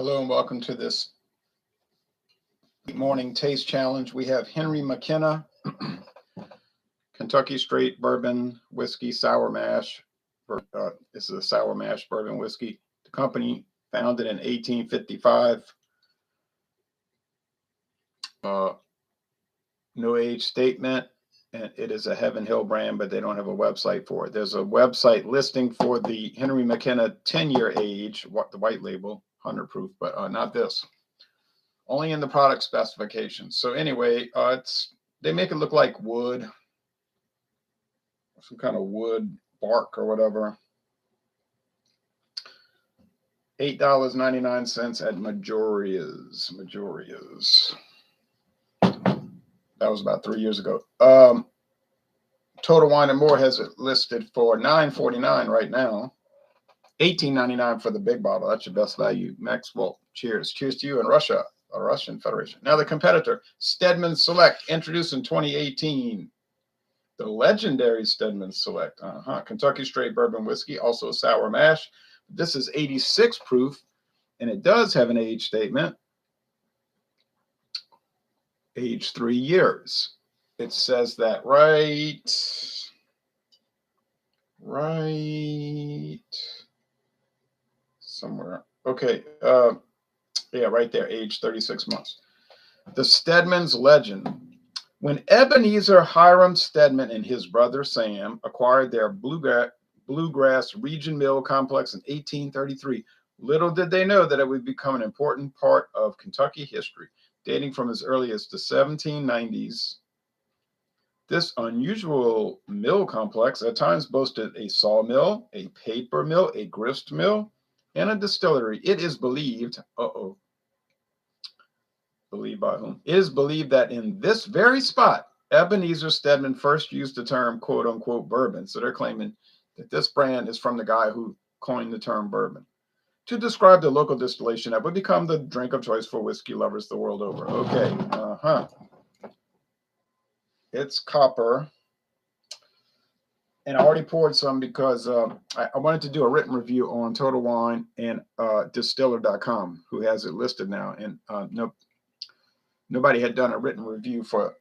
Hello and welcome to this morning taste challenge. We have Henry McKenna, Kentucky Straight Bourbon Whiskey Sour Mash. This is a sour mash bourbon whiskey. The company founded in 1855. No age statement, and it is a Heaven Hill brand, but they don't have a website for it. There's a website listing for the Henry McKenna 10-year age, the white label, 100 proof, but not this. Only in the product specifications. So anyway, they make it look like wood, some kind of wood bark or whatever. $8.99 at Majoria's. That was about 3 years ago. Total Wine and More has it listed for $9.49 right now. $18.99 for the big bottle. That's your best value. Maxwell, cheers. Cheers to you in Russia, a Russian Federation. Now the competitor, Stedman Select, introduced in 2018. The legendary Stedman Select. Kentucky Straight Bourbon Whiskey, also a sour mash. This is 86 proof, and it does have an age statement. Age 3 years. It says that right somewhere. Okay. Yeah, right there. Age 36 months. The Stedman's legend. When Ebenezer Hiram Stedman and his brother Sam acquired their Bluegrass Region Mill complex in 1833, little did they know that it would become an important part of Kentucky history, dating from as early as the 1790s. This unusual mill complex at times boasted a sawmill, a paper mill, a grist mill, and a distillery. It is believed, believed by whom? It is believed that in this very spot, Ebenezer Stedman first used the term quote unquote bourbon. So they're claiming that this brand is from the guy who coined the term bourbon to describe the local distillation that would become the drink of choice for whiskey lovers the world over. Okay. It's copper. And I already poured some because I wanted to do a written review on Total Wine and Distiller.com, who has it listed now. And nobody had done a written review for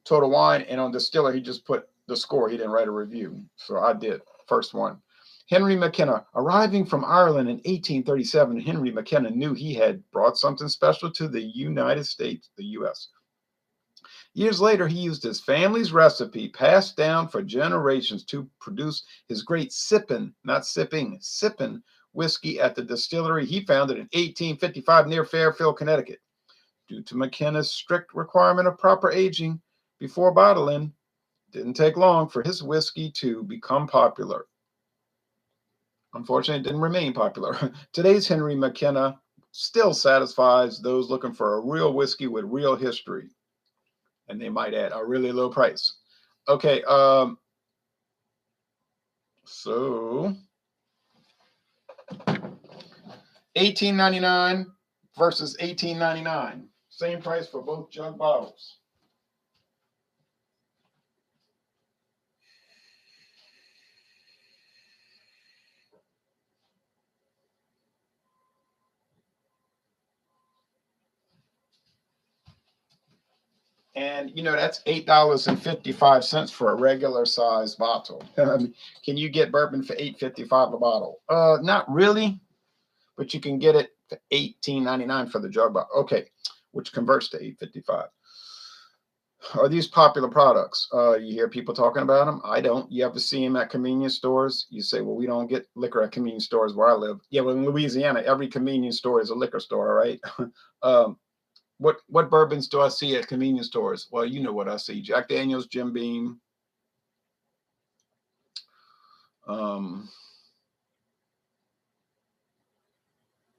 Total Wine. And on Distiller, he just put the score. He didn't write a review. So I did. First one. Henry McKenna. Arriving from Ireland in 1837, Henry McKenna knew he had brought something special to the United States, the U.S. Years later, he used his family's recipe, passed down for generations, to produce his great sippin' whiskey at the distillery he founded in 1855 near Fairfield, Connecticut. Due to McKenna's strict requirement of proper aging before bottling, it didn't take long for his whiskey to become popular. Unfortunately, it didn't remain popular. Today's Henry McKenna still satisfies those looking for a real whiskey with real history. And they might add a really low price. Okay, so $18.99 versus $18.99. Same price for both jug bottles. And, that's $8.55 for a regular size bottle. Can you get bourbon for $8.55 a bottle? Not really, but you can get it for $18.99 for the jug bottle. Okay, which converts to $8.55. Are these popular products? You hear people talking about them. I don't. You ever see them at convenience stores? You say, well, we don't get liquor at convenience stores where I live. Yeah, well, in Louisiana, every convenience store is a liquor store, right? What bourbons do I see at convenience stores? Well, you know what I see. Jack Daniel's, Jim Beam.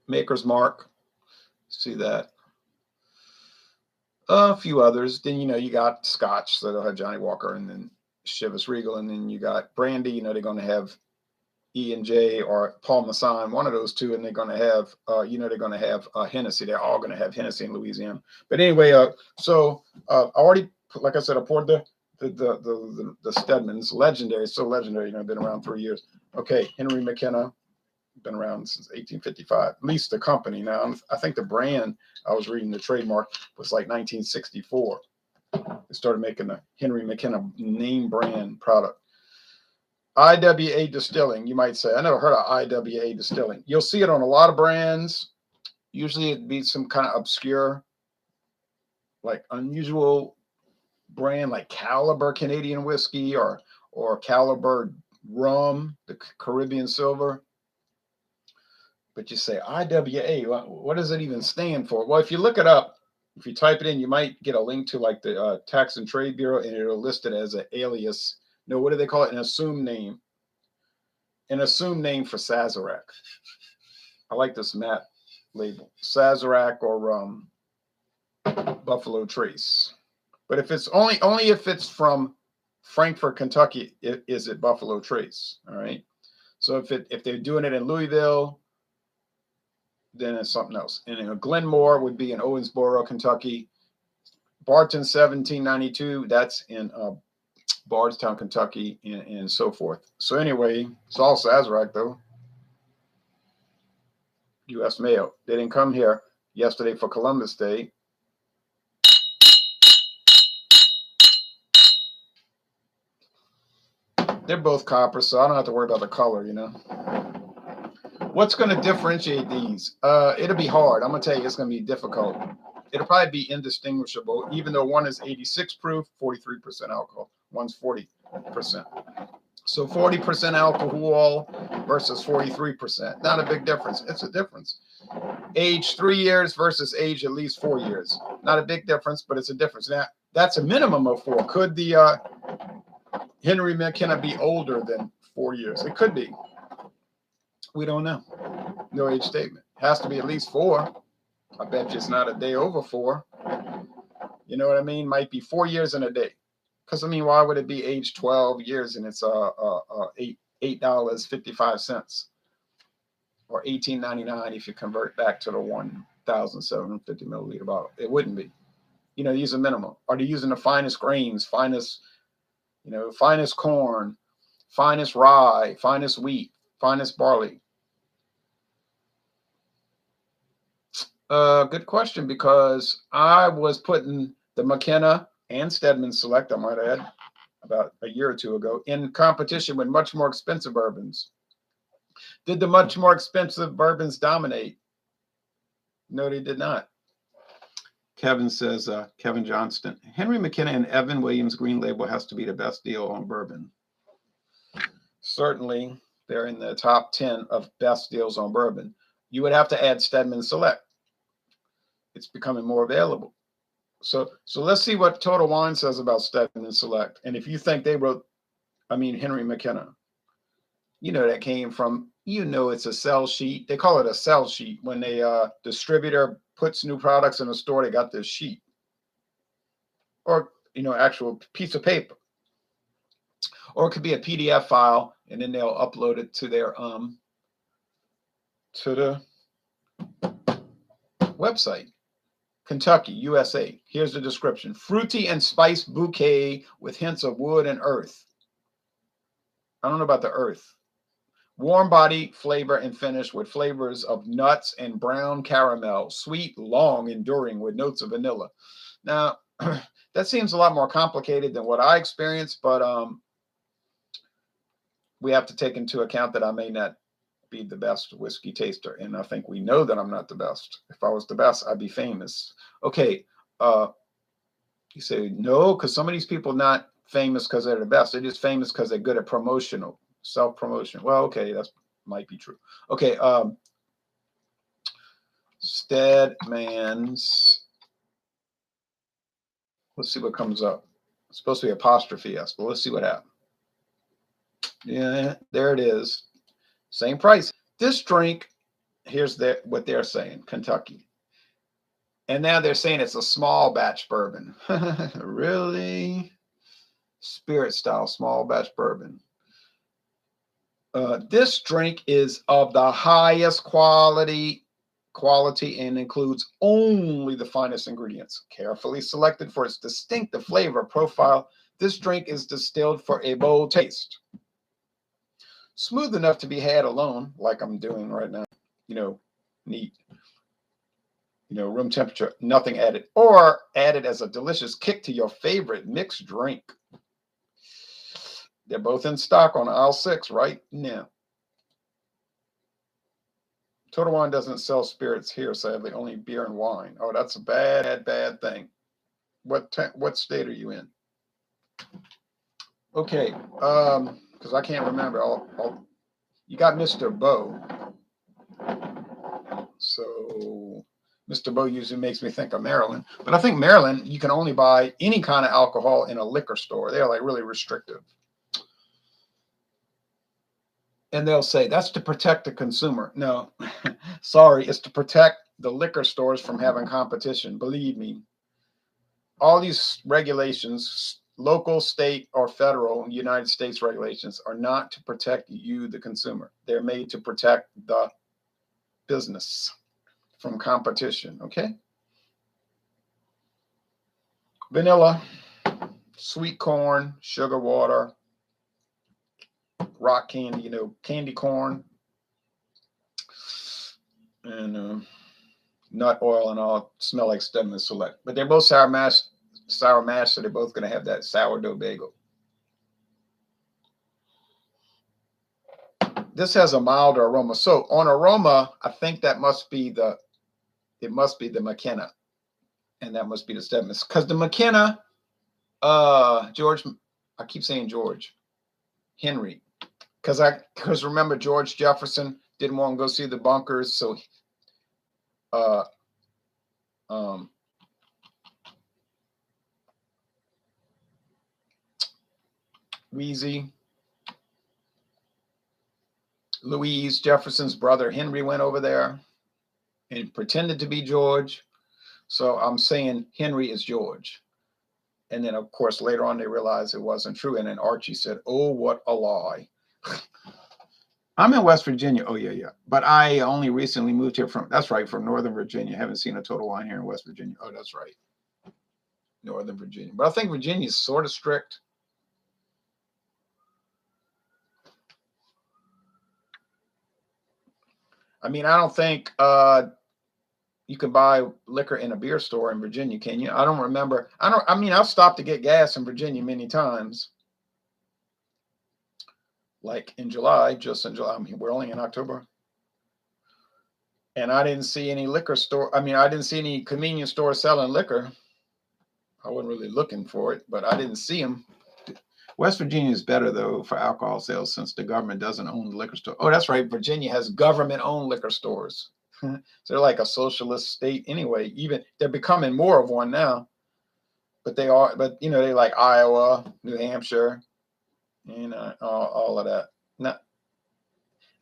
Maker's Mark. See that. A few others. Then, you got Scotch. So they'll have Johnny Walker and then Chivas Regal. And then you got brandy. They're going to have E&J or Paul Masson, one of those two, and they're going to have, they're going to have Hennessy. They're all going to have Hennessy in Louisiana. But anyway, so I already, like I said, I poured the Stedman's legendary, so legendary. Been around 3 years. Okay, Henry McKenna been around since 1855, at least the company. Now, I think the brand, I was reading the trademark, was like 1964. They started making the Henry McKenna name brand product. I.W.A. Distilling, you might say. I never heard of I.W.A. Distilling. You'll see it on a lot of brands. Usually it'd be some kind of obscure, like unusual brand, like Caliber Canadian whiskey or Caliber rum, the Caribbean silver. But you say I.W.A., what does it even stand for? Well, if you look it up, if you type it in, you might get a link to like the Tax and Trade Bureau, and it'll list it as an alias. No, what do they call it? An assumed name. An assumed name for Sazerac. I like this matte label. Sazerac or Buffalo Trace. But if it's only if it's from Frankfort, Kentucky, is it Buffalo Trace? All right. So if they're doing it in Louisville, then it's something else. And Glenmore would be in Owensboro, Kentucky. Barton 1792, that's in Bardstown, Kentucky, and so forth. So anyway, it's all Sazerac though. U.S. mail. They didn't come here yesterday for Columbus Day. They're both copper, so I don't have to worry about the color, you know. What's going to differentiate these? It'll be hard. I'm going to tell you, it's going to be difficult. It'll probably be indistinguishable, even though one is 86 proof, 43% alcohol. One's 40%. So 40% alcohol versus 43%. Not a big difference. It's a difference. Age 3 years versus age at least 4 years. Not a big difference, but it's a difference. Now, that's a minimum of 4. Could the Henry McKenna be older than 4 years? It could be. We don't know. No age statement. Has to be at least 4. I bet you it's not a day over 4. You know what I mean? Might be 4 years and a day. Because I mean, why would it be age 12 years and it's $8.55 or $18.99 if you convert back to the 1,750 milliliter bottle? It wouldn't be. You know, these are minimum. Are they using the finest grains, finest corn, finest rye, finest wheat, finest barley? Good question, because I was putting the McKenna and Stedman Select, I might add, about a year or 2 ago, in competition with much more expensive bourbons. Did the much more expensive bourbons dominate? No, they did not. Kevin says, Kevin Johnston, Henry McKenna and Evan Williams Green Label has to be the best deal on bourbon. Certainly, they're in the top 10 of best deals on bourbon. You would have to add Stedman Select. It's becoming more available. So let's see what Total Wine says about Stedman Select. And if you think they wrote, Henry McKenna, that came from, it's a sell sheet. They call it a sell sheet. When a distributor puts new products in a store, they got this sheet or, actual piece of paper. Or it could be a PDF file, and then they'll upload it to their, to the website. Kentucky, USA. Here's the description. Fruity and spice bouquet with hints of wood and earth. I don't know about the earth. Warm body, flavor, and finish with flavors of nuts and brown caramel. Sweet, long, enduring with notes of vanilla. Now, that seems a lot more complicated than what I experienced, but we have to take into account that I may not be the best whiskey taster, and I think we know that I'm not the best. If I was the best, I'd be famous. Okay, you say no, because some of these people are not famous because they're the best. They're just famous because they're good at self-promotion. Well, okay, that might be true. Okay, Stedman's. Let's see what comes up. It's supposed to be apostrophe S, but let's see what happens. Yeah, there it is. Same price. This drink, here's what they're saying, Kentucky. And now they're saying it's a small batch bourbon. Really? Spirit style small batch bourbon. This drink is of the highest quality and includes only the finest ingredients. Carefully selected for its distinctive flavor profile, this drink is distilled for a bold taste. smooth enough to be had alone, like I'm doing right now. Neat. Room temperature, nothing added, or added as a delicious kick to your favorite mixed drink. They're both in stock on aisle 6 right now. Total Wine doesn't sell spirits here, sadly, only beer and wine. Oh, that's a bad thing. What state are you in? Okay, because I can't remember. You got Mr. Bo. So Mr. Bo usually makes me think of Maryland. But I think Maryland, you can only buy any kind of alcohol in a liquor store. They're like really restrictive. And they'll say, that's to protect the consumer. No, sorry, it's to protect the liquor stores from having competition. Believe me, all these regulations, local, state, or federal United States regulations, are not to protect you, the consumer. They're made to protect the business from competition, okay? Vanilla, sweet corn, sugar water, rock candy, candy corn, and nut oil and all smell like Stedman Select. But they're both sour mash, so they're both going to have that sourdough bagel. This has a milder aroma. So on aroma, I think it must be the McKenna, and that must be the Stedman. Because the McKenna, George, I keep saying George, Henry, because remember George Jefferson didn't want to go see the bunkers, so Louise Jefferson's brother Henry went over there and pretended to be George. So I'm saying Henry is George. And then, of course, later on, they realized it wasn't true. And then Archie said, oh, what a lie. I'm in West Virginia. Oh, yeah. But I only recently moved here from Northern Virginia. Haven't seen a Total Wine here in West Virginia. Oh, that's right. Northern Virginia. But I think Virginia is sort of strict. I mean, I don't think you can buy liquor in a beer store in Virginia, can you? I don't remember. I've stopped to get gas in Virginia many times. Like in July, just in July. I mean, we're only in October. And I didn't see any liquor store. I didn't see any convenience store selling liquor. I wasn't really looking for it, but I didn't see them. West Virginia is better, though, for alcohol sales since the government doesn't own the liquor store. Oh, that's right. Virginia has government-owned liquor stores. So they're like a socialist state anyway. Even they're becoming more of one now. But they like Iowa, New Hampshire, all of that. Now,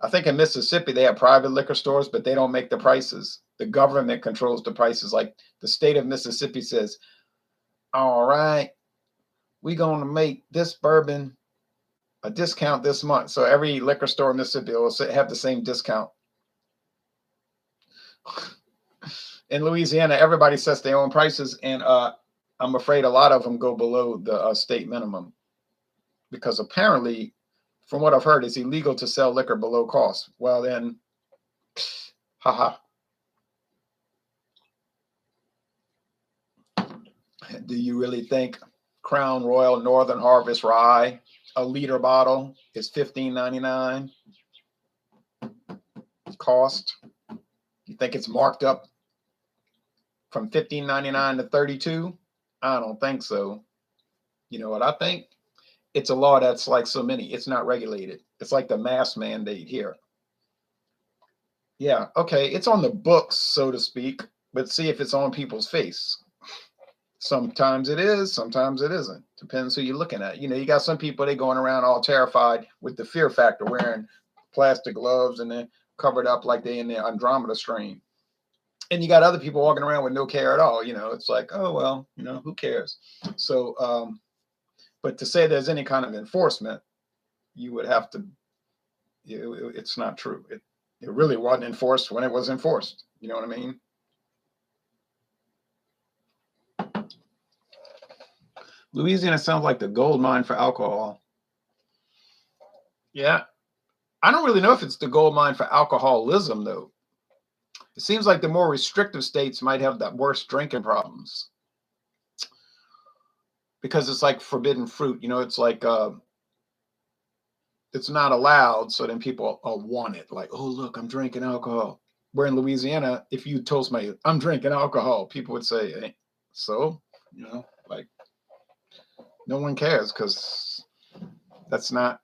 I think in Mississippi, they have private liquor stores, but they don't make the prices. The government controls the prices. Like the state of Mississippi says, all right, we're going to make this bourbon a discount this month. So every liquor store in Mississippi will have the same discount. In Louisiana, everybody sets their own prices, and I'm afraid a lot of them go below the state minimum because apparently, from what I've heard, it's illegal to sell liquor below cost. Well, then, haha. Do you really think Crown Royal Northern Harvest Rye, a liter bottle, is $15.99 cost? You think it's marked up from $15.99 to $32? I don't think so. You know what I think? It's a law that's like so many. It's not regulated. It's like the mask mandate here. Yeah, okay. It's on the books, so to speak, but see if it's on people's face. Sometimes it is, sometimes it isn't. Depends who you're looking at. You got some people, they going around all terrified with the fear factor, wearing plastic gloves and then covered up like they in the Andromeda strain. And you got other people walking around with no care at all. It's like, oh, well, who cares? So, but to say there's any kind of enforcement, you would have to, it's not true. It really wasn't enforced when it was enforced. You know what I mean? Louisiana sounds like the gold mine for alcohol. Yeah. I don't really know if it's the gold mine for alcoholism, though. It seems like the more restrictive states might have the worst drinking problems because it's like forbidden fruit. It's like it's not allowed. So then people want it. Like, oh, look, I'm drinking alcohol. Where in Louisiana, if you told somebody, I'm drinking alcohol, people would say, hey, so, like, no one cares because that's not,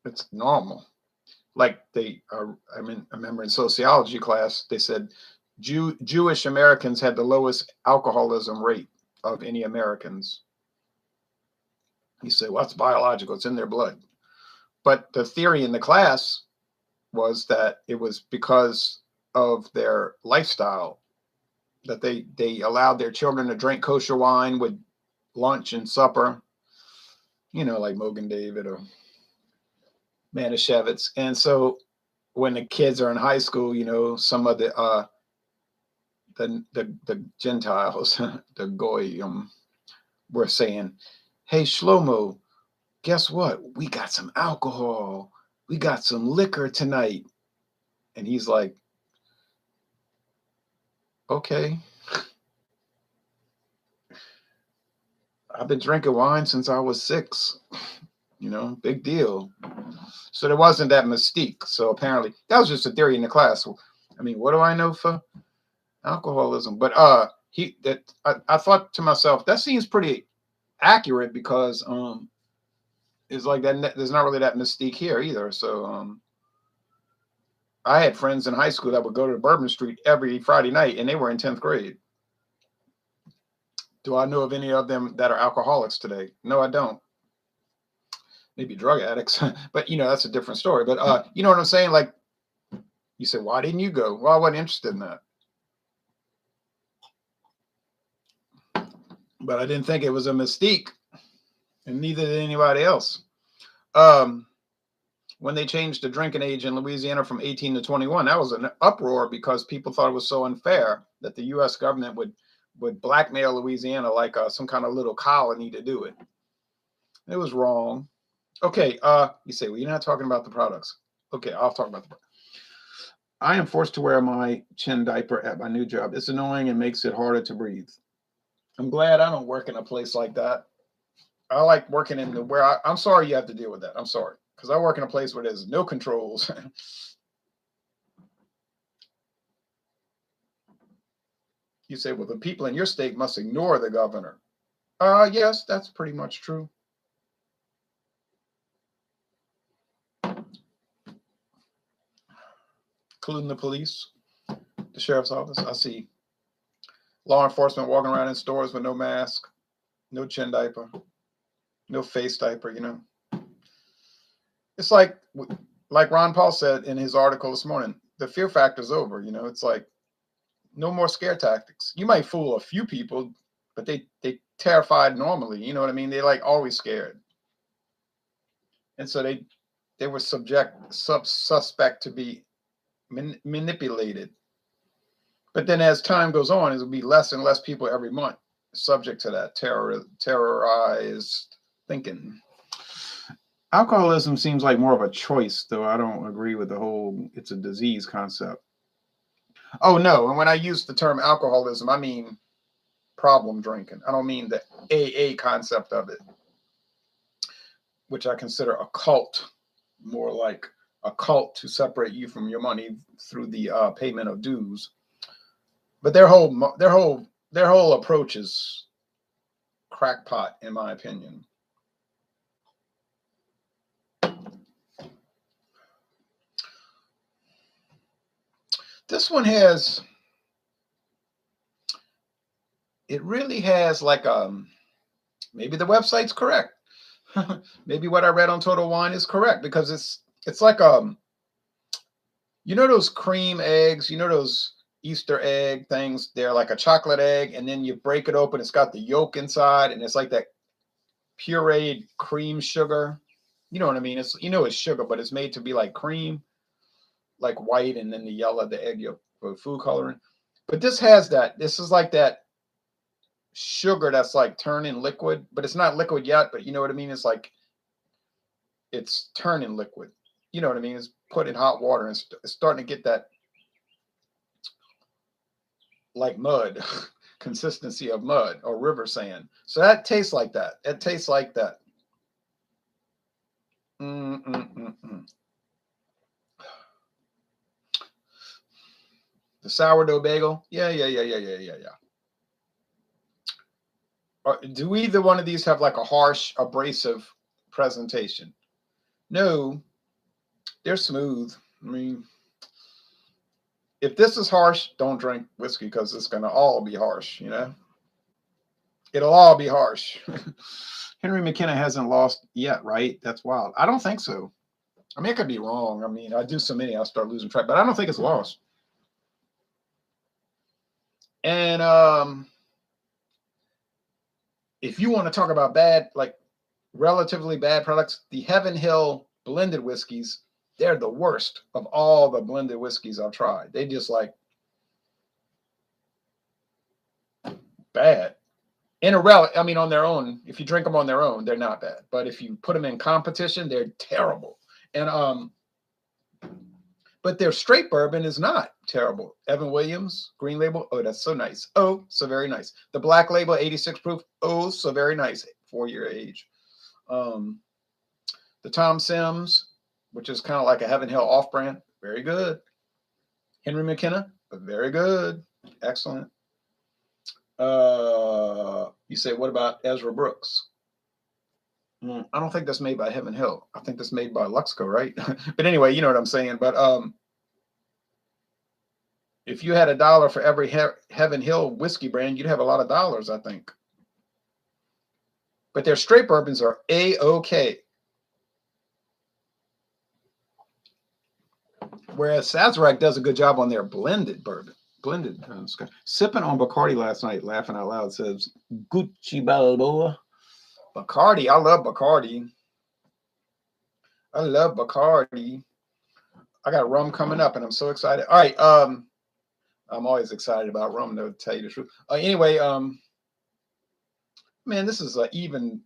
it's normal. Like I remember in sociology class, they said Jewish Americans had the lowest alcoholism rate of any Americans. You say, well, it's biological, it's in their blood. But the theory in the class was that it was because of their lifestyle, that they allowed their children to drink kosher wine with lunch and supper, like Mogen David or Manischewitz. And so when the kids are in high school, some of the Gentiles, the Goyim, were saying, hey, Shlomo, guess what? We got some alcohol. We got some liquor tonight. And he's like, okay. I've been drinking wine since I was 6. Big deal. So there wasn't that mystique. So apparently that was just a theory in the class. I mean, what do I know for alcoholism? But I thought to myself, that seems pretty accurate because it's like that. There's not really that mystique here either. So I had friends in high school that would go to Bourbon Street every Friday night, and they were in 10th grade. Do I know of any of them that are alcoholics today? No, I don't. Maybe drug addicts, but that's a different story. But you know what I'm saying? Like, you said, why didn't you go? Well, I wasn't interested in that. But I didn't think it was a mystique, and neither did anybody else. When they changed the drinking age in Louisiana from 18 to 21, that was an uproar because people thought it was so unfair that the U.S. government would blackmail Louisiana like some kind of little colony to do it. It was wrong. Okay, you say, well, you're not talking about the products. Okay, I'll talk about the products. I am forced to wear my chin diaper at my new job. It's annoying and makes it harder to breathe. I'm glad I don't work in a place like that. I like working in I'm sorry you have to deal with that. I'm sorry. Because I work in a place where there's no controls. You say, well, the people in your state must ignore the governor. Yes, that's pretty much true. Including the police, the sheriff's office. I see law enforcement walking around in stores with no mask, no chin diaper, no face diaper, It's like Ron Paul said in his article this morning, the fear factor's over, It's like no more scare tactics. You might fool a few people, but they terrified normally, you know what I mean? They're like always scared. And so they were suspect to be manipulated. But then as time goes on, it'll be less and less people every month subject to that terrorized thinking. Alcoholism seems like more of a choice, though I don't agree with the whole it's a disease concept. Oh, no. And when I use the term alcoholism, I mean problem drinking. I don't mean the AA concept of it, which I consider a cult, more like a cult to separate you from your money through the payment of dues. But their whole approach is crackpot, in my opinion. This one it really has like maybe the website's correct. Maybe what I read on Total Wine is correct because it's like those cream eggs, those Easter egg things, they're like a chocolate egg, and then you break it open, it's got the yolk inside, and it's like that pureed cream sugar. You know what I mean? It's it's sugar, but it's made to be like cream, like white, and then the yellow, the egg yolk for food coloring. But this has that. This is like that sugar that's like turning liquid, but it's not liquid yet, but you know what I mean? It's like it's turning liquid. You know what I mean? It's put in hot water and it's starting to get that like mud consistency of mud or river sand. So that tastes like that. It tastes like that. The sourdough bagel. Yeah. Do either one of these have like a harsh, abrasive presentation? No, they're smooth. I mean, if this is harsh, don't drink whiskey because it's going to all be harsh, you know? It'll all be harsh. Henry McKenna hasn't lost yet, right? That's wild. I don't think so. I mean, I could be wrong. I mean, I do so many, I'll start losing track, but I don't think it's lost. And if you want to talk about bad, like relatively bad products, the Heaven Hill blended whiskeys, they're the worst of all the blended whiskeys I've tried. They just like bad. I mean, on their own, if you drink them on their own, they're not bad. But if you put them in competition, they're terrible. And but their straight bourbon is not terrible. Evan Williams, Green Label. Oh, that's so nice. Oh, so very nice. The Black Label, 86 proof. Oh, so very nice. 4-year age. The Tom Sims, which is kind of like a Heaven Hill off-brand. Very good. Henry McKenna, very good. Excellent. You say, what about Ezra Brooks? I don't think that's made by Heaven Hill. I think that's made by Luxco, right? But anyway, you know what I'm saying. But if you had $1 for every Heaven Hill whiskey brand, you'd have a lot of dollars, I think. But their straight bourbons are A-OK. Whereas Sazerac does a good job on their blended bourbon. Blended. Sipping on Bacardi last night, laughing out loud, says Gucci Balboa. Bacardi. I love Bacardi. I love Bacardi. I got rum coming up and I'm so excited. All right. I'm always excited about rum, though, to tell you the truth. Anyway, man, this is even.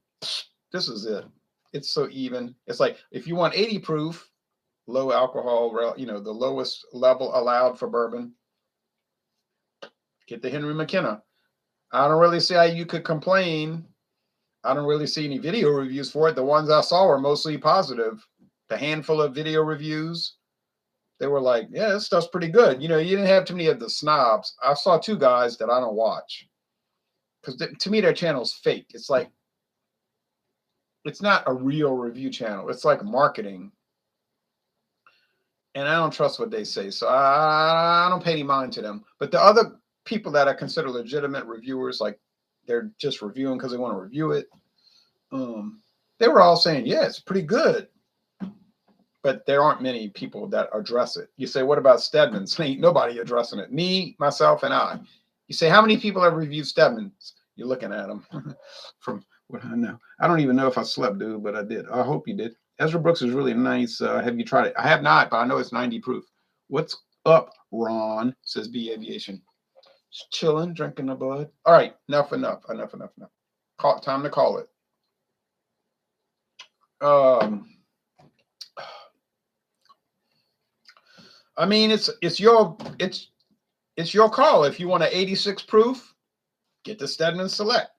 This is it. It's so even. It's like if you want 80 proof, low alcohol, you know, the lowest level allowed for bourbon, get the Henry McKenna. I don't really see how you could complain. I don't really see any video reviews for it. The ones I saw were mostly positive. The handful of video reviews, they were like, yeah, this stuff's pretty good. You know, you didn't have too many of the snobs. I saw 2 guys that I don't watch because to me, their channel's fake. It's like, it's not a real review channel. It's like marketing. And I don't trust what they say. So I don't pay any mind to them. But the other people that I consider legitimate reviewers, like they're just reviewing because they want to review it. They were all saying, yeah, it's pretty good. But there aren't many people that address it. You say, what about Stedman's? Ain't nobody addressing it. Me, myself, and I. You say, how many people have reviewed Stedman's? You're looking at them. From what I know. I don't even know if I slept, dude, but I did. I hope you did. Ezra Brooks is really nice. Have you tried it? I have not, but I know it's 90 proof. What's up, Ron? Says B Aviation. Just chilling, drinking the bud. All right, enough. Time to call it. I mean, it's your call. If you want an 86 proof, get the Stedman Select.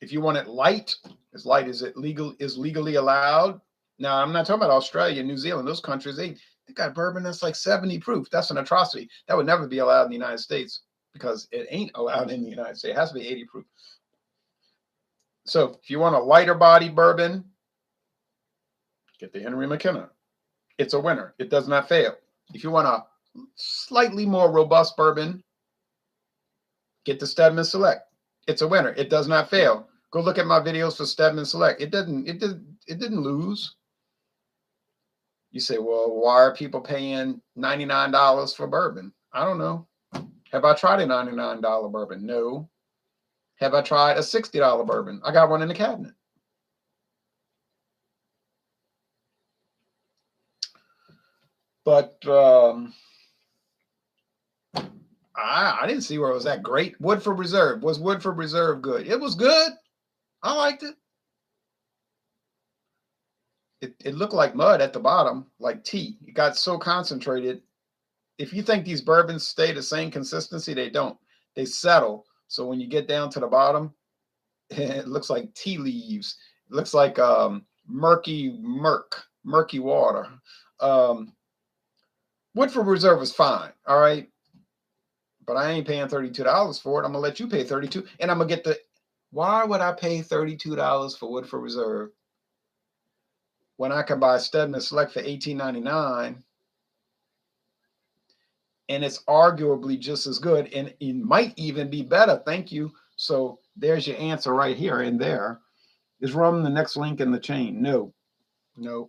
If you want it light as it legally allowed. Now, I'm not talking about Australia, New Zealand, those countries. They got bourbon that's like 70 proof. That's an atrocity. That would never be allowed in the United States because it ain't allowed in the United States. It has to be 80 proof. So if you want a lighter body bourbon, get the Henry McKenna. It's a winner. It does not fail. If you want a slightly more robust bourbon, get the Stedman Select. It's a winner. It does not fail. Go look at my videos for Stedman Select. It didn't lose. You say, well, why are people paying $99 for bourbon? I don't know. Have I tried a $99 bourbon? No. Have I tried a $60 bourbon? I got one in the cabinet. But I didn't see where it was that great. Woodford Reserve. Was Woodford Reserve good? It was good. I liked it. It looked like mud at the bottom, like tea. It got so concentrated. If you think these bourbons stay the same consistency, they don't. They settle. So when you get down to the bottom, it looks like tea leaves. It looks like murky water. Um, Woodford Reserve is fine, all right, but I ain't paying $32 for it. I'm gonna let you pay 32, and I'm gonna get the. Why would I pay $32 for Woodford Reserve when I can buy Stedman Select for $18.99, and it's arguably just as good, and it might even be better. Thank you. So there's your answer right here and there. Is rum the next link in the chain? No, no.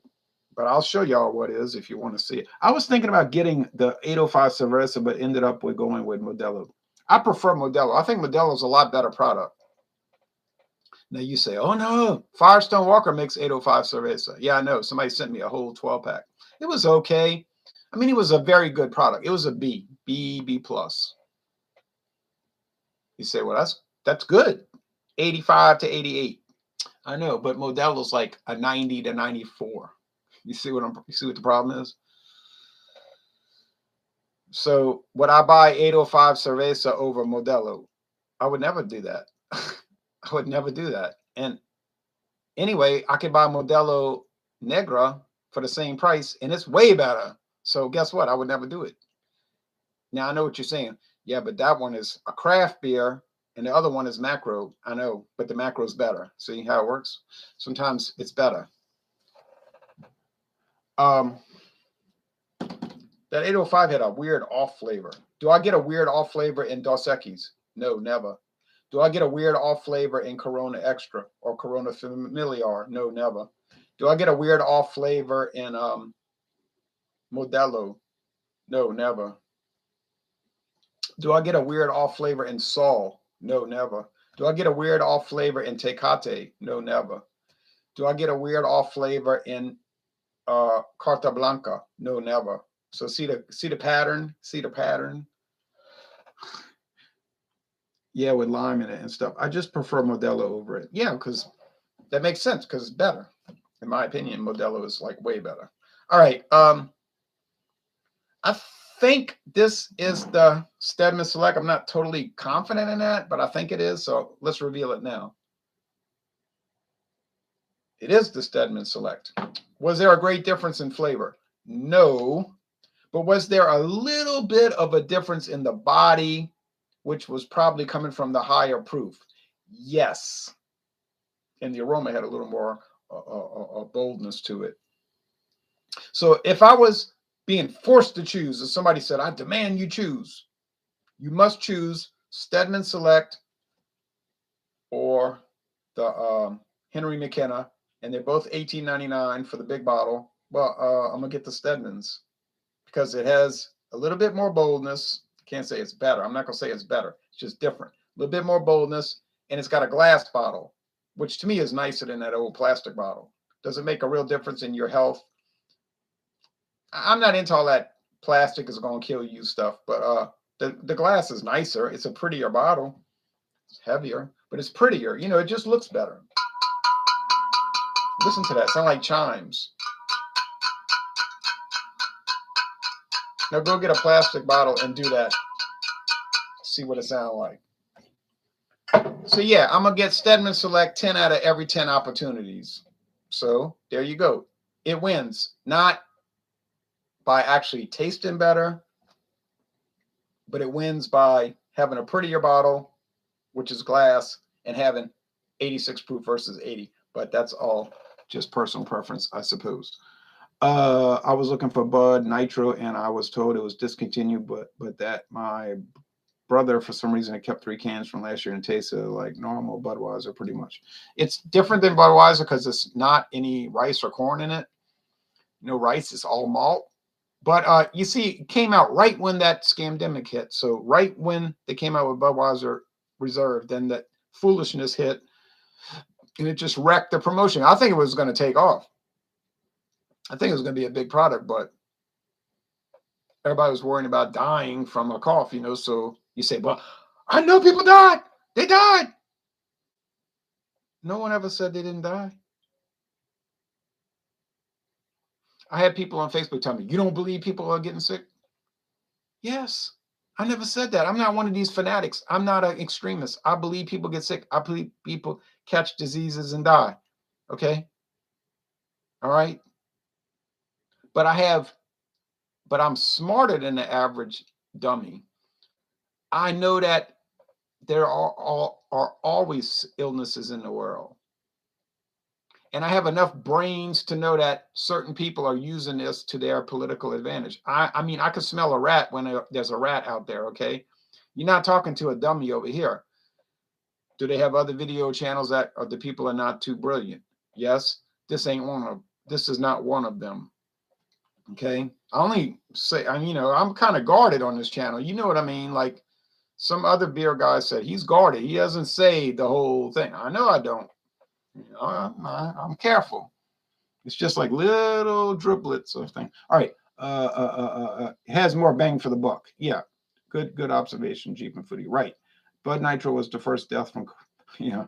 But I'll show y'all what is if you want to see it. I was thinking about getting the 805 Cerveza, but ended up with going with Modelo. I prefer Modelo. I think Modelo is a lot better product. Now you say, oh no, Firestone Walker makes 805 Cerveza. Yeah, I know. Somebody sent me a whole 12-pack. It was okay. I mean, it was a very good product. It was a B plus. You say, well, that's good. 85 to 88. I know, but Modelo's like a 90 to 94. You see what the problem is? So would I buy 805 Cerveza over Modelo? I would never do that. I would never do that. And anyway, I could buy Modelo Negra for the same price, and it's way better. So guess what? I would never do it. Now I know what you're saying. Yeah, but that one is a craft beer, and the other one is macro. I know, but the macro is better. See how it works? Sometimes it's better. That 805 had a weird off flavor. Do I get a weird off flavor in Dos Equis? No, never. Do I get a weird off flavor in Corona Extra or Corona Familiar? No, never. Do I get a weird off flavor in Modelo? No, never. Do I get a weird off flavor in Sol? No, never. Do I get a weird off flavor in Tecate? No, never. Do I get a weird off flavor in Carta Blanca? No, never. So see the pattern? See the pattern? Yeah, with lime in it and stuff. I just prefer Modelo over it. Yeah, because that makes sense because it's better. In my opinion, Modelo is like way better. All right. I think this is the Stedman Select. I'm not totally confident in that, but I think it is. So let's reveal it now. It is the Stedman Select. Was there a great difference in flavor? No. But was there a little bit of a difference in the body, which was probably coming from the higher proof? Yes. And the aroma had a little more boldness to it. So if I was being forced to choose, as somebody said, I demand you choose, you must choose Stedman Select or the Henry McKenna, and they're both $18.99 for the big bottle. Well, I'm gonna get the Stedmans because it has a little bit more boldness. Can't say it's better. I'm not gonna say it's better. It's just different. A little bit more boldness, and it's got a glass bottle, which to me is nicer than that old plastic bottle. Does it make a real difference in your health? I'm not into all that plastic is going to kill you stuff, but the glass is nicer. It's a prettier bottle. It's heavier, but it's prettier. You know, it just looks better. Listen to that. Sound like chimes. Now go get a plastic bottle and do that. See what it sounds like. So yeah, I'm going to get Stedman Select 10 out of every 10 opportunities. So there you go. It wins. Not by actually tasting better, but it wins by having a prettier bottle, which is glass, and having 86 proof versus 80. But that's all just personal preference, I suppose. I was looking for Bud Nitro, and I was told it was discontinued, but that my brother, for some reason, it kept 3 cans from last year and tasted like normal Budweiser pretty much. It's different than Budweiser because it's not any rice or corn in it. No rice, it's all malt. But you see, it came out right when that scamdemic hit. So right when they came out with Budweiser Reserve, then that foolishness hit, and it just wrecked the promotion. I think it was going to take off. I think it was going to be a big product, but everybody was worrying about dying from a cough, you know. So you say, well, I know people died. They died. No one ever said they didn't die. I had people on Facebook tell me, you don't believe people are getting sick? Yes. I never said that. I'm not one of these fanatics. I'm not an extremist. I believe people get sick. I believe people catch diseases and die. Okay. All right. But I'm smarter than the average dummy. I know that there are always illnesses in the world. And I have enough brains to know that certain people are using this to their political advantage. I mean, I could smell a rat when there's a rat out there, okay? You're not talking to a dummy over here. Do they have other video channels that the people are not too brilliant? Yes. This is not one of them. Okay. I only say, I'm kind of guarded on this channel. You know what I mean? Like some other beer guy said, he's guarded. He doesn't say the whole thing. I know I don't. I'm careful. It's just like little driplets of thing. All right. It has more bang for the buck. Yeah. Good observation, Jeep and Foodie. Right. Bud Nitro was the first death from, yeah.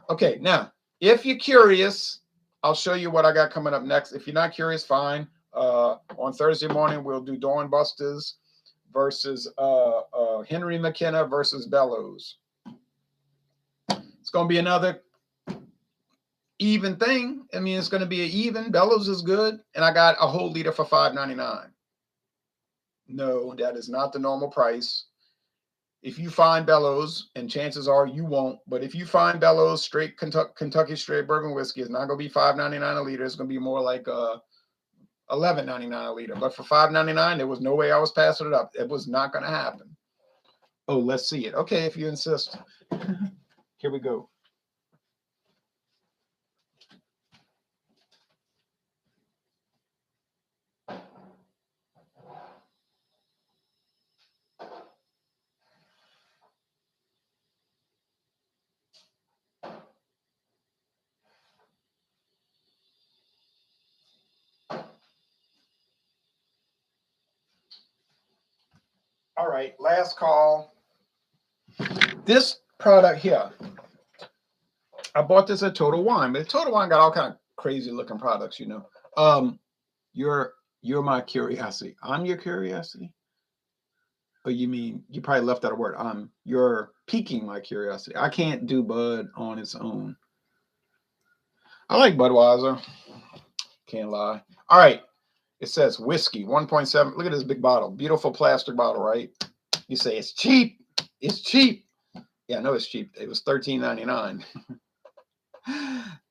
Okay. Now, if you're curious, I'll show you what I got coming up next. If you're not curious, fine. On Thursday morning, we'll do Dawn Busters versus Henry McKenna versus Bellows. It's going to be another even thing. I mean, it's going to be an even. Bellows is good, and I got a whole liter for $5.99. No, that is not the normal price. If you find Bellows, and chances are you won't, but if you find Bellows straight Kentucky straight bourbon whiskey, it's not going to be $5.99 a liter. It's going to be more like $11.99 a liter. But for $5.99, there was no way I was passing it up. It was not going to happen. Oh, let's see it. Okay, if you insist. Here we go. All right, last call. This product here, I bought this at Total Wine, but Total Wine got all kind of crazy looking products, you know. You're my curiosity. I'm your curiosity. Oh, you mean you probably left out a word. You're piquing my curiosity. I can't do Bud on its own. I like Budweiser. Can't lie. All right. It says whiskey 1.7. Look at this big bottle. Beautiful plastic bottle, right? You say it's cheap. It's cheap. Yeah, I know it's cheap. It was $13.99.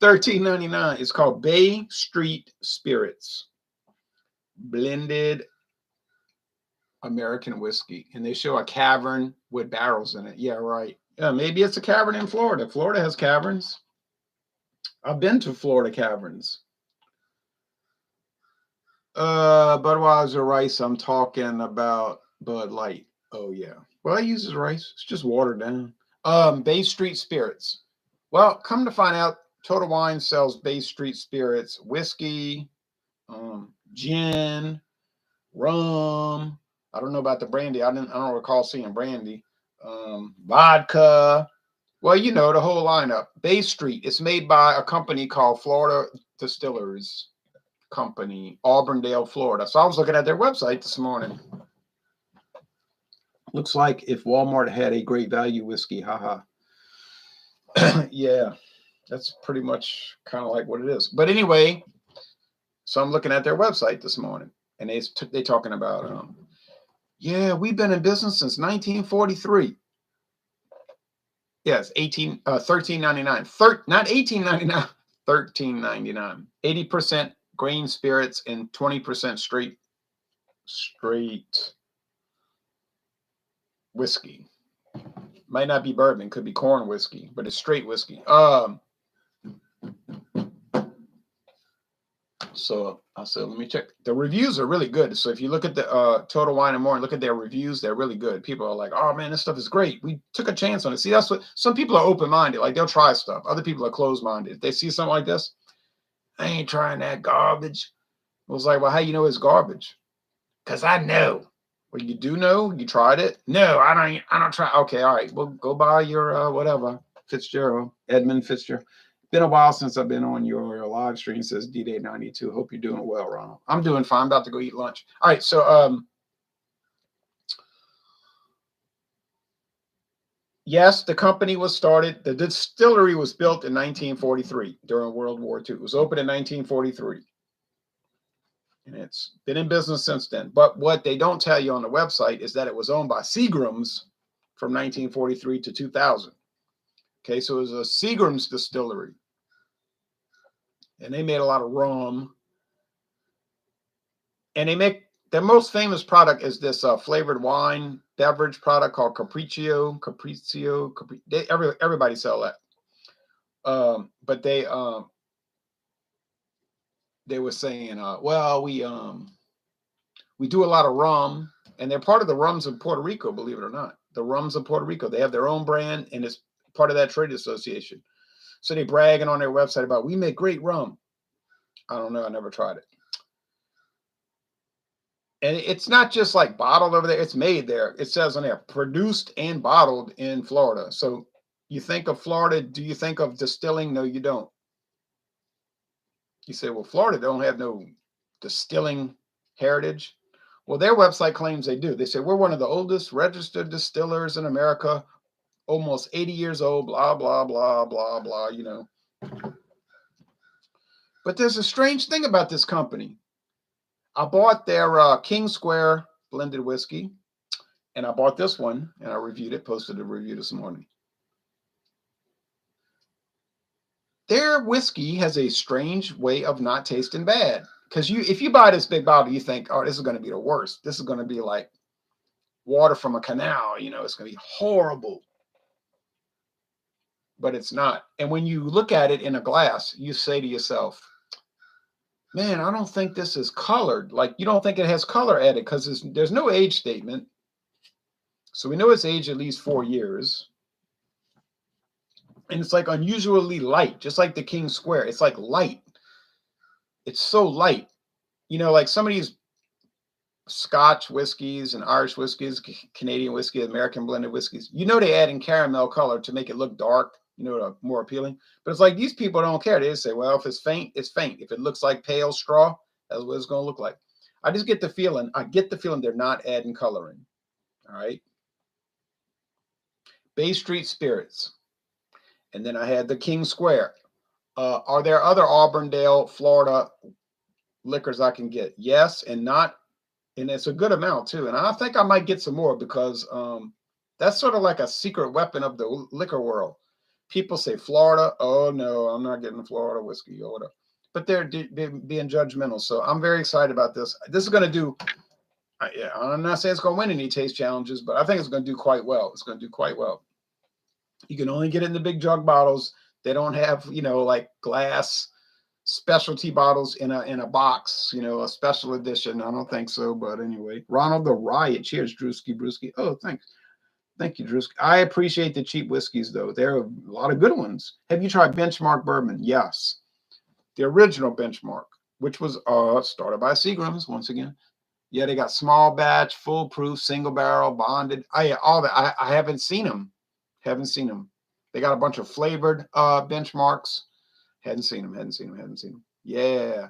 $13.99. It's called Bay Street Spirits. Blended American whiskey. And they show a cavern with barrels in it. Yeah, right. Yeah, maybe it's a cavern in Florida. Florida has caverns. I've been to Florida caverns. Budweiser rice. I'm talking about Bud Light. Oh yeah. Well, it uses rice. It's just watered down. Bay Street Spirits. Well, come to find out, Total Wine sells Bay Street Spirits, whiskey, gin, rum. I don't know about the brandy. I don't recall seeing brandy. Vodka. Well, you know, the whole lineup. Bay Street. It's made by a company called Florida Distillers Company, Auburndale, Florida. So I was looking at their website this morning. Looks like if Walmart had a great value whiskey, haha. Yeah, that's pretty much kind of like what it is. But anyway, so I'm looking at their website this morning, and they talking about, yeah, we've been in business since 1943. Yes, $13.99. Not $18.99, $13.99. 80% grain spirits and 20% straight whiskey. Might not be bourbon, could be corn whiskey, but it's straight whiskey. So I said, let me check. The reviews are really good. So if you look at the Total Wine and More and look at their reviews, they're really good. People are like, oh man, this stuff is great. We took a chance on it. See, that's what some people are open-minded. Like they'll try stuff. Other people are closed-minded. If they see something like this, I ain't trying that garbage. I was like, well, how you know it's garbage? Because I know. Well, you do know? You tried it? No, I don't try. Okay, all right. Well, go buy your whatever. Edmund Fitzgerald. Been a while since I've been on your live stream, says D-Day92. Hope you're doing well, Ronald. I'm doing fine. I'm about to go eat lunch. All right, so yes, the company was started. The distillery was built in 1943 during World War II. It was opened in 1943. And it's been in business since then. But what they don't tell you on the website is that it was owned by Seagram's from 1943 to 2000. Okay, so it was a Seagram's distillery. And they made a lot of rum. And they make their most famous product is this flavored wine beverage product called Capriccio. Everybody sell that. But they were saying, well, we do a lot of rum, and they're part of the rums of Puerto Rico, believe it or not. The rums of Puerto Rico, they have their own brand, and it's part of that trade association. So they bragging on their website about, we make great rum. I don't know. I never tried it. And it's not just like bottled over there. It's made there. It says on there, produced and bottled in Florida. So you think of Florida, do you think of distilling? No, you don't. You say, well, Florida don't have no distilling heritage. Well, their website claims they do. They say, we're one of the oldest registered distillers in America, almost 80 years old, blah, blah, blah, blah, blah, you know. But there's a strange thing about this company. I bought their King Square blended whiskey, and I bought this one, and I reviewed it, posted a review this morning. Their whiskey has a strange way of not tasting bad. Because if you buy this big bottle, you think, oh, this is going to be the worst. This is going to be like water from a canal. You know, it's going to be horrible. But it's not. And when you look at it in a glass, you say to yourself, man, I don't think this is colored. Like, you don't think it has color added because there's no age statement. So we know it's aged at least 4 years. And it's like unusually light, just like the King Square. It's like light. It's so light. You know, like some of these Scotch whiskeys and Irish whiskeys, Canadian whiskey, American blended whiskeys, you know, they add in caramel color to make it look dark, you know, more appealing. But it's like these people don't care. They just say, well, if it's faint, it's faint. If it looks like pale straw, that's what it's going to look like. I just get the feeling, they're not adding coloring. All right. Bay Street Spirits. And then I had the King Square. Are there other Auburndale, Florida liquors I can get? Yes, and not, and it's a good amount too. And I think I might get some more because that's sort of like a secret weapon of the liquor world. People say Florida. Oh no, I'm not getting Florida whiskey or whatever. But they're being judgmental. So I'm very excited about this. This is going to do. Yeah, I'm not saying it's going to win any taste challenges, but I think it's going to do quite well. It's going to do quite well. You can only get it in the big jug bottles. They don't have, you know, like glass specialty bottles in a box, you know, a special edition. I don't think so, but anyway. Ronald the Riot. Cheers, Drewski Brewski. Oh, thanks. Thank you, Drewski. I appreciate the cheap whiskeys, though. There are a lot of good ones. Have you tried Benchmark Bourbon? Yes. The original Benchmark, which was started by Seagram's, once again. Yeah, they got small batch, full proof, single barrel, bonded. All that. I haven't seen them. Haven't seen them. They got a bunch of flavored benchmarks. Hadn't seen them. Yeah.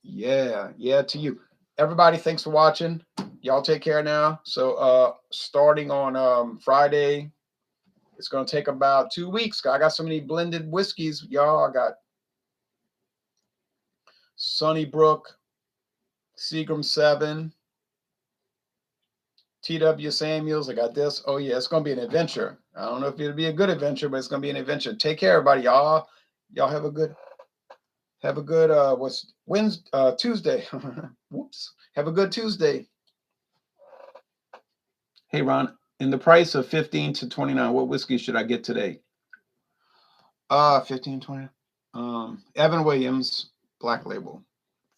Yeah, to you. Everybody, thanks for watching. Y'all take care now. So starting on Friday, it's going to take about 2 weeks. I got so many blended whiskeys, y'all. I got Sunnybrook, Seagram 7, T.W. Samuels. I got this. Oh, yeah, it's going to be an adventure. I don't know if it'll be a good adventure, but it's going to be an adventure. Take care, everybody. Y'all have a good Tuesday. Whoops. Have a good Tuesday. Hey, Ron, in the price of 15 to 29, what whiskey should I get today? 15, 20. Evan Williams, Black Label.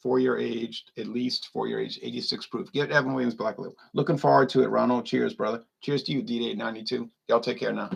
4-year aged, at least 4-year aged, 86 proof. Get Evan Williams Black Label. Looking forward to it, Ronald. Cheers, brother. Cheers to you, D-Day92. Y'all take care now.